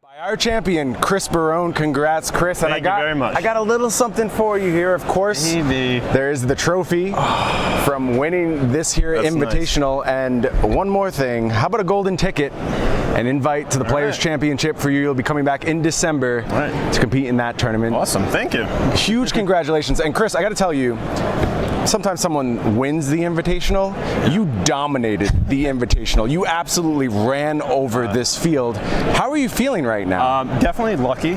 By our champion, Chris Barone. Congrats, Chris. Thank you very much. I got a little something for you here, of course. Maybe. There's the trophy from winning this here That's Invitational. Nice. And one more thing, how about a golden ticket? An invite to the Players' Championship for you. You'll be coming back in December to compete in that tournament. Awesome, thank you. Huge congratulations. And Chris, I got to tell you, sometimes someone wins the Invitational. You dominated the Invitational. You absolutely ran over this field. How are you feeling right now? Definitely lucky.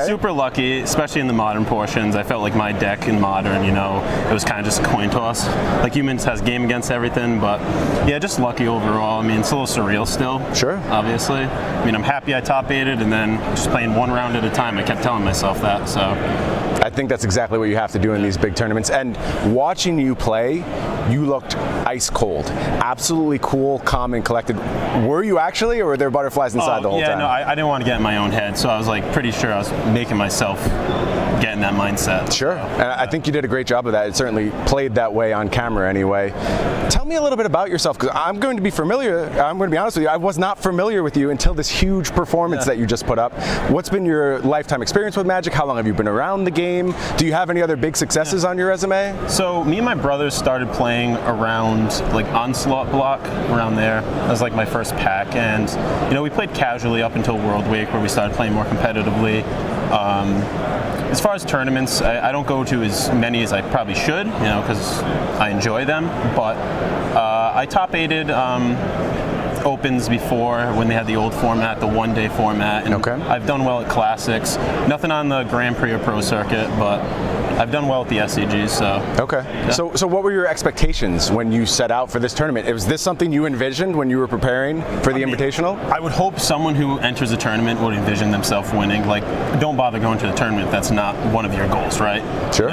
Super lucky, especially in the modern portions. I felt like my deck in modern, it was kind of just a coin toss. Like Humans has game against everything, but yeah, just lucky overall. I mean, it's a little surreal still. Sure. Obviously. I mean, I'm happy I top 8'd and then just playing one round at a time. I kept telling myself that, so. I think that's exactly what you have to do in these big tournaments. And watching you play, you looked ice cold. Absolutely cool, calm, and collected. Were you actually, or were there butterflies inside the whole time? Yeah, no, I didn't want to get in my own head, so I was like pretty sure I was making myself get in that mindset. Sure, and I think you did a great job of that. It certainly played that way on camera anyway. Tell me a little bit about yourself, because I'm going to be honest with you, I was not familiar with you until this huge performance that you just put up. What's been your lifetime experience with Magic? How long have you been around the game? Do you have any other big successes on your resume? So me and my brothers started playing around like Onslaught block, around there. That was like my first pack, and we played casually up until World Week, where we started playing more competitively. As far as tournaments, I don't go to as many as I probably should, because I enjoy them, but I top 8'd Opens before when they had the old format, the one-day format, and I've done well at Classics. Nothing on the Grand Prix or Pro Circuit, but I've done well at the SCGs, so. Okay. Yeah. So what were your expectations when you set out for this tournament? Was this something you envisioned when you were preparing for the Invitational? I would hope someone who enters a tournament would envision themselves winning. Like, don't bother going to the tournament if that's not one of your goals, right? Sure.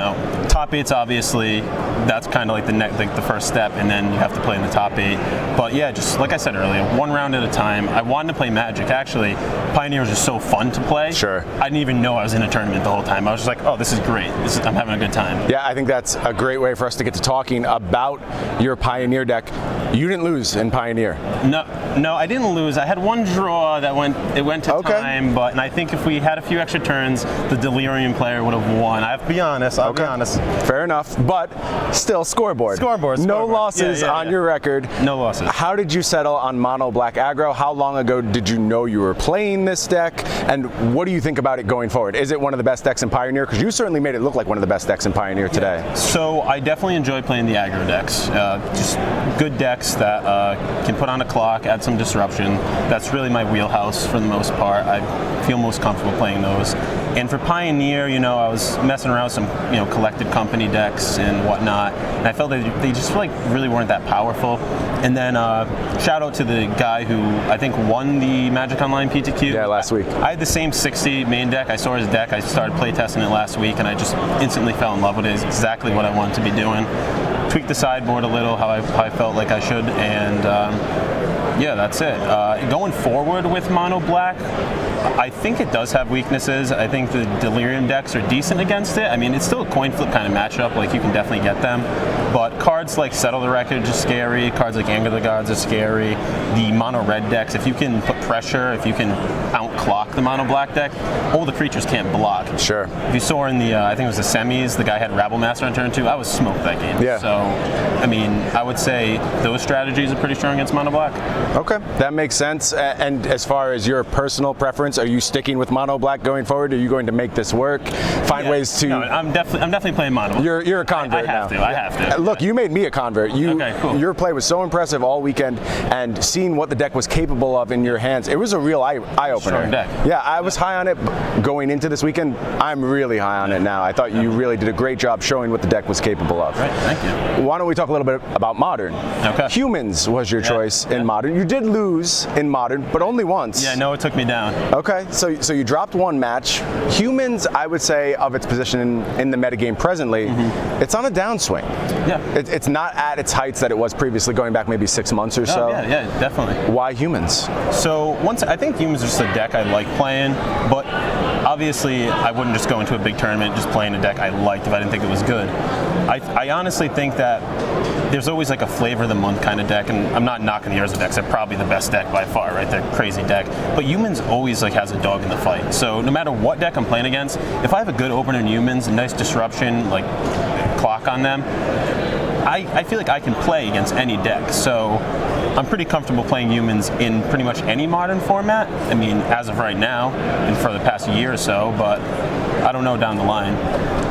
Top 8's obviously, that's kind of like the first step, and then you have to play in the top 8. But yeah, just like I said earlier, one round at a time. I wanted to play Magic. Actually, Pioneer was just so fun to play. Sure. I didn't even know I was in a tournament the whole time. I was just like, oh, this is great. I'm having a good time. Yeah, I think that's a great way for us to get to talking about your Pioneer deck. You didn't lose in Pioneer. No, I didn't lose. I had one draw that went to time, and I think if we had a few extra turns, the Delirium player would have won. I have to be honest. I'll be honest. Fair enough, but still scoreboard. Scoreboard. No losses on your record. No losses. How did you settle on mono black aggro? How long ago did you know you were playing this deck? And what do you think about it going forward? Is it one of the best decks in Pioneer? Because you certainly made it look like one of the best decks in Pioneer today. So I definitely enjoy playing the aggro decks. Just good decks that can put on a clock, add some disruption. That's really my wheelhouse for the most part. I feel most comfortable playing those. And for Pioneer, I was messing around with some, collected company decks and whatnot, and I felt that they just really weren't that powerful. And then shout out to the guy who I think won the Magic Online PTQ. Yeah, last week. I had the same 60 main deck. I saw his deck. I started playtesting it last week, and I just instantly fell in love with it. It's exactly what I wanted to be doing. Tweaked the sideboard a little, how I felt like I should, and yeah, that's it. Going forward with mono black, I think it does have weaknesses. I think the Delirium decks are decent against it. I mean, it's still a coin flip kind of matchup. Like, you can definitely get them. But cards like Settle the Wreckage are scary. Cards like Anger the Gods are scary. The mono red decks, if you can put pressure, if you can outclock the mono black deck, all the creatures can't block. Sure. If you saw in the, I think it was the semis, the guy had Rabble Master on turn 2. I was smoked that game. Yeah. So, I mean, I would say those strategies are pretty strong against mono black. Okay, that makes sense. And as far as your personal preference, are you sticking with mono black going forward? Are you going to make this work? Find ways to? No, I'm definitely playing mono. You're a convert now. I have to. Look, you made me a convert. Okay, cool. Your play was so impressive all weekend, and seeing what the deck was capable of in your hands, it was a real eye opener. Strong deck. Yeah, I was high on it going into this weekend. I'm really high on it now. I thought you really did a great job showing what the deck was capable of. Right, thank you. Why don't we talk a little bit about Modern? Okay. Humans was your choice in Modern. You did lose in Modern, but only once. Yeah, no, it took me down. Okay, so you dropped one match. Humans, I would say, of its position in the metagame presently, it's on a downswing. Yeah. It's not at its heights that it was previously, going back maybe 6 months or so. Yeah, definitely. Why Humans? So I think Humans is just a deck I like playing, but obviously I wouldn't just go into a big tournament just playing a deck I liked if I didn't think it was good. I honestly think that there's always like a flavor of the month kind of deck, and I'm not knocking the Urza decks. They're probably the best deck by far, right? They're a crazy deck. But Humans always like has a dog in the fight. So no matter what deck I'm playing against, if I have a good opener in Humans, a nice disruption, like clock on them, I feel like I can play against any deck. So I'm pretty comfortable playing Humans in pretty much any modern format. I mean, as of right now, and for the past year or so, but I don't know down the line.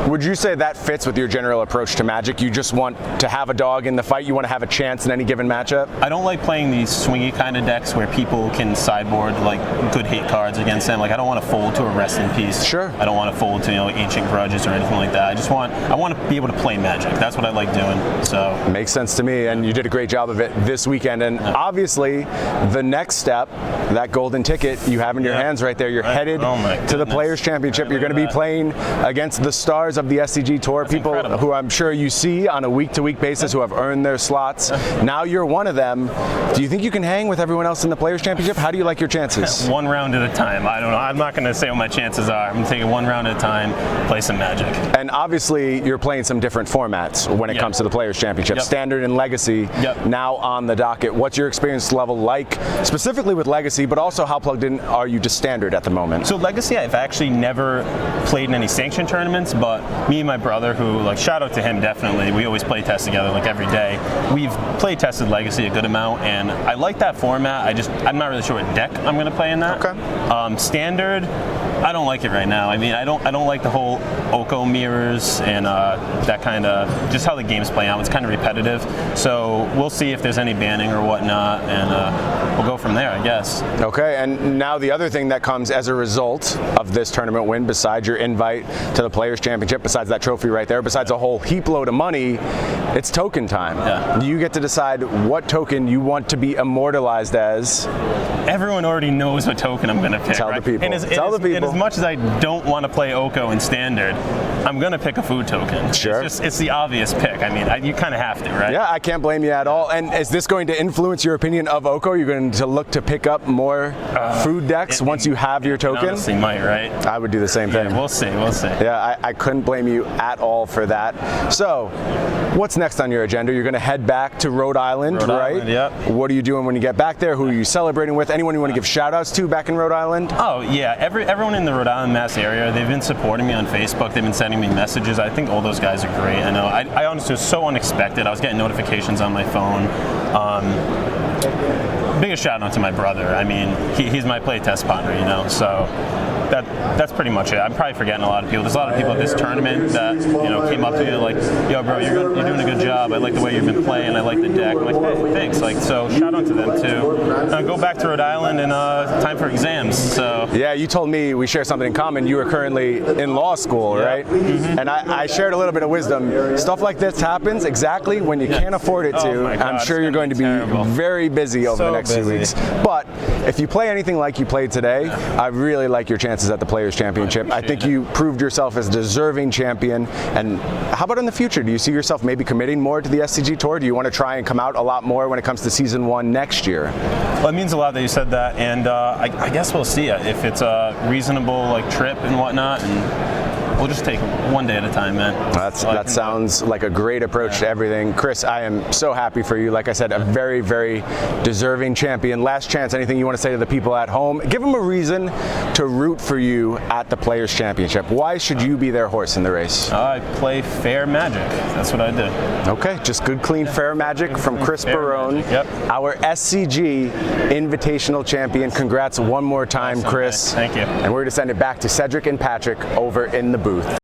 Would you say that fits with your general approach to Magic? You just want to have a dog in the fight, you want to have a chance in any given matchup? I don't like playing these swingy kind of decks where people can sideboard like good hate cards against them. Like I don't want to fold to a Rest in Peace. Sure. I don't want to fold to Ancient Grudges or anything like that. I want to be able to play Magic. That's what I like doing. So makes sense to me, and you did a great job of it this weekend. And obviously, the next step, that golden ticket you have in your hands right there. You're headed to the Players Championship. You're going to be playing against the stars of the SCG Tour, people who I'm sure you see on a week-to-week basis who have earned their slots. Now you're one of them. Do you think you can hang with everyone else in the Players Championship? How do you like your chances? One round at a time. I don't know. I'm not going to say what my chances are. I'm going to take it one round at a time, play some Magic. And obviously, you're playing some different formats when it comes to the Players Championship. Standard and Legacy now on the docket. What's your experience level like, specifically with Legacy, but also how plugged in are you to Standard at the moment? So Legacy, I've actually never played in any sanctioned tournaments, but me and my brother, who, like, shout out to him definitely, we always play test together like every day. We've play tested Legacy a good amount, and I like that format. I'm not really sure what deck I'm going to play in that. Okay. Standard, I don't like it right now. I mean, I don't like the whole Oko mirrors and that kind of, just how the game's playing out. It's kind of repetitive. So we'll see if there's any banning or whatnot, and we'll go from there, I guess. Okay, and now the other thing that comes as a result of this tournament win, besides your invite to the Players Championship, besides that trophy right there, besides a whole heap load of money, it's token time. Yeah. You get to decide what token you want to be immortalized as. Everyone already knows what token I'm going to pick. Tell right? the people. Tell the people. And as much as I don't want to play Oko in Standard, I'm going to pick a food token. Sure. It's the obvious pick. I mean, you kind of have to, right? Yeah, I can't blame you at all. And is this going to influence your opinion of Oko? You're going to look to pick up more food decks once you have your token? Honestly, might, right? I would do the same thing. Yeah, we'll see. Yeah, I couldn't blame you at all for that. So, what's next on your agenda? You're going to head back to Rhode Island, right? Island, yep. What are you doing when you get back there? Who are you celebrating with? Anyone you want to give shout-outs to back in Rhode Island? Oh, yeah. Everyone in the Rhode Island, Mass area, they've been supporting me on Facebook. They've been sending me messages. I think all those guys are great. I know. I honestly was so unexpected. I was getting notifications on my phone. Biggest shout out to my brother. I mean, he's my playtest partner, you know, so that's pretty much it. I'm probably forgetting a lot of people. There's a lot of people at this tournament that, came up to me like, yo, bro, you're doing a good job. I like the way you've been playing. I like the deck. I'm like, hey, thanks. Like, so shout out to them too. Go back to Rhode Island and time for exams. So yeah, you told me we share something in common. You were currently in law school, right? Mm-hmm. And I shared a little bit of wisdom. Stuff like this happens exactly when you can't afford it to. Oh my God, I'm sure you're going to be very busy over the next few weeks. But if you play anything like you played today, I really like your chances at the Players Championship. I think you proved yourself as a deserving champion. And how about in the future? Do you see yourself maybe committing more to the SCG Tour? Do you want to try and come out a lot more when it comes to season 1 next year? Well, it means a lot that you said that, and I guess we'll see if it's a reasonable trip and whatnot, and we'll just take one day at a time, man. That sounds like a great approach to everything. Chris, I am so happy for you. Like I said, a very, very deserving champion. Last chance, anything you want to say to the people at home? Give them a reason to root for you at the Players Championship. Why should you be their horse in the race? I play fair Magic. That's what I do. Okay, just good, clean, fair Magic from Chris Barone, our SCG Invitational Champion. Congrats one more time, Chris. Thank you. And we're going to send it back to Cedric and Patrick over in the booth.